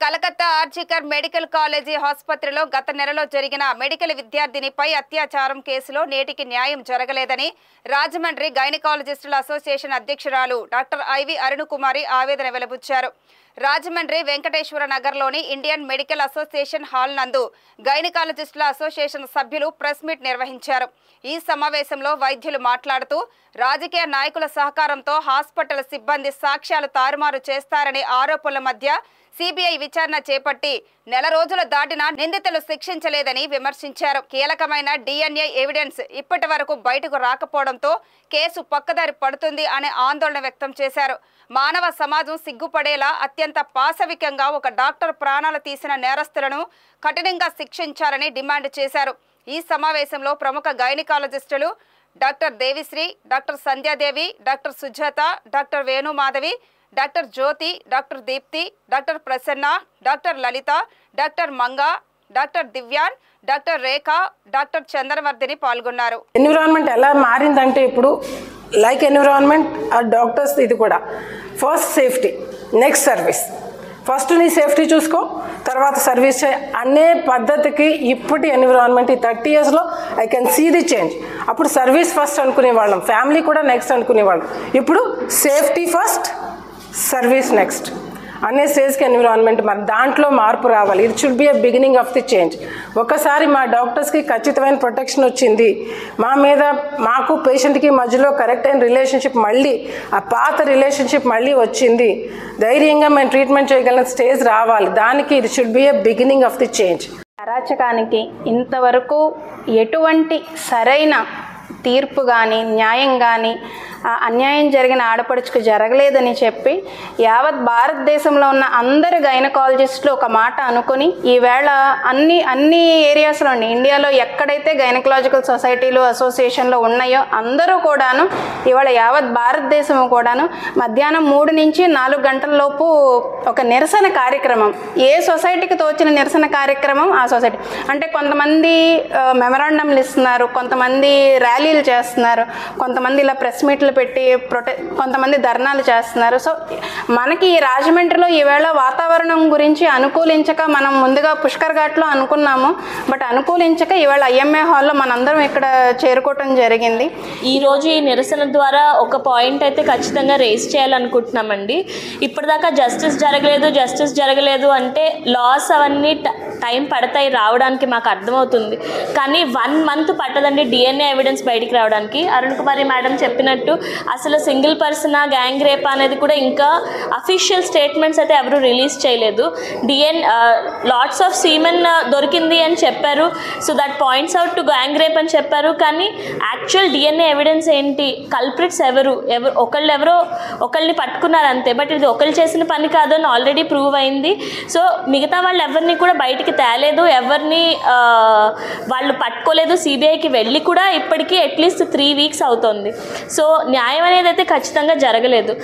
Calcutta RG Kar medical college ఆసుపత్రిలో గత నెలలో జరిగిన మెడికల్ విద్యార్థినిపై అత్యాచారం కేసులో నేటికి న్యాయం జరగలేదని రాజమండ్రి గైనకాలజిస్టుల అసోసియేషన్ అధ్యక్షురాలు డాక్టర్ ఐవి అరుణకుమారి ఆవేదన వెలిబుచ్చారు. రాజమండ్రి వెంకటేశ్వర నగర్లోని ఇండియన్ మెడికల్ అసోసియేషన్ హాల్ నందు గైనకాలజిస్టుల అసోసియేషన్ సభ్యులు ప్రెస్ మీట్ నిర్వహించారు. ఈ సమావేశంలో వైద్యులు మాట్లాడుతూ రాజకీయ నాయకుల సహకారంతో హాస్పిటల్ సిబ్బంది సాక్ష్యాలు తారుమారు చేస్తారనే ఆరోపణల మధ్య సిబిఐ విచారణ చేపట్టి నెల రోజులు దాటినా నిందితులు శిక్షించలేదని విమర్శించారు. కీలకమైన డిఎన్ఏ ఎవిడెన్స్ ఇప్పటి వరకు బయటకు రాకపోవడంతో కేసు పక్కదారి పడుతుంది అనే ఆందోళన వ్యక్తం చేశారు. మానవ సమాజం సిగ్గుపడేలా అత్యంత పాశవికంగా ఒక డాక్టర్ ప్రాణాలు తీసిన నేరస్తులను కఠినంగా శిక్షించాలని డిమాండ్ చేశారు. ఈ సమావేశంలో ప్రముఖ గైనకాలజిస్టులు doctor Devishri, doctor Sandhyadevi, doctor Sujatha, doctor Venumadhavi, doctor Jyothi, doctor Deepthi, doctor Prasanna, doctor Lalitha, doctor Manga, doctor Divyan, doctor Rekha, doctor Chandravardhini పాల్గొన్నారు. ఎన్విరాన్మెంట్ ఎలా మారిందంటే ఇప్పుడు లైక్ ఎన్విరాన్మెంట్ ఆ డాక్టర్స్ ఇది కూడా first safety, next service. First నీ సేఫ్టీ చూసుకో, తర్వాత సర్వీస్ చేయి అనే పద్ధతికి ఇప్పటి ఎన్విరాన్మెంట్ ఈ 30 yearsలో I can see the change. అప్పుడు సర్వీస్ ఫస్ట్ అనుకునేవాళ్ళం, ఫ్యామిలీ కూడా నెక్స్ట్ అనుకునేవాళ్ళం. ఇప్పుడు సేఫ్టీ ఫస్ట్, సర్వీస్ నెక్స్ట్ అనే స్టేజ్కి ఎన్విరాన్మెంట్ మరి దాంట్లో మార్పు రావాలి. ఇది should be a beginning of the change. ఒకసారి మా డాక్టర్స్కి ఖచ్చితమైన ప్రొటెక్షన్ వచ్చింది, మా మీద మాకు పేషెంట్కి మధ్యలో కరెక్ట్ అయిన రిలేషన్షిప్ మళ్ళీ ఆ పాత రిలేషన్షిప్ మళ్ళీ వచ్చింది, ధైర్యంగా మేము ట్రీట్మెంట్ చేయగలిగిన స్టేజ్ రావాలి. దానికి ఇది should be a beginning of the change. అరాచకానికి ఇంతవరకు ఎటువంటి సరైన తీర్పు కానీ న్యాయం కానీ అన్యాయం జరిగిన ఆడపడుచుకు జరగలేదని చెప్పి యావత్ భారతదేశంలో ఉన్న అందరు గైనకాలజిస్టులు ఒక మాట అనుకుని ఈవేళ అన్ని ఏరియాస్లో ఇండియాలో ఎక్కడైతే గైనకలాజికల్ సొసైటీలు అసోసియేషన్లు ఉన్నాయో అందరూ కూడాను ఇవాళ యావత్ భారతదేశం కూడాను మధ్యాహ్నం 3 నుంచి 4 గంటల లోపు ఒక నిరసన కార్యక్రమం, ఏ సొసైటీకి తోచిన నిరసన కార్యక్రమం ఆ సొసైటీ. అంటే కొంతమంది మెమరాండంలు ఇస్తున్నారు, కొంతమంది ర్యాలీలు చేస్తున్నారు, కొంతమంది ఇలా ప్రెస్ మీట్లు పెట్టి కొంతమంది ధర్నాలు చేస్తున్నారు. సో మనకి ఈ రాజమండ్రిలో ఈవేళ వాతావరణం గురించి అనుకూలించక మనం ముందుగా పుష్కర్ ఘాట్లో అనుకున్నాము, బట్ అనుకూలించక ఈవేళ ఐఎంఏ హాల్లో మనందరం ఇక్కడ చేరుకోవటం జరిగింది. ఈరోజు ఈ నిరసన ద్వారా ఒక పాయింట్ అయితే ఖచ్చితంగా రేస్ చేయాలనుకుంటున్నామండి. ఇప్పటిదాకా జస్టిస్ జరగలేదు అంటే లాస్ అవన్నీ టైం పడతాయి రావడానికి మాకు అర్థమవుతుంది, కానీ 1 month పట్టదండి డిఎన్ఏ ఎవిడెన్స్ బయటికి రావడానికి. అరుణకుమారి మేడం చెప్పినట్టు అసలు సింగిల్ పర్సన్ గ్యాంగ్ రేప్ అనేది కూడా ఇంకా అఫీషియల్ స్టేట్మెంట్స్ అయితే ఎవరు రిలీజ్ చేయలేదు. లాట్స్ ఆఫ్ సీమెన్ దొరికింది అని చెప్పారు, so that points out to gang rape అని చెప్పారు, కానీ యాక్చువల్ డిఎన్ఏ ఎవిడెన్స్ ఏంటి, కల్ప్రిట్స్ ఒకళ్ళని పట్టుకున్నారు అంతే, బట్ ఇది ఒకళ్ళు చేసిన పని కాదు అని ఆల్రెడీ ప్రూవ్ అయింది. సో మిగతా వాళ్ళు ఎవరిని కూడా బయటికి తేలేదు, ఎవరిని వాళ్ళు పట్టుకోలేదు, సిబిఐకి వెళ్ళి కూడా ఇప్పటికీ అట్లీస్ట్ 3 weeks అవుతుంది. సో న్యాయం అనేది అయితే ఖచ్చితంగా జరగలేదు.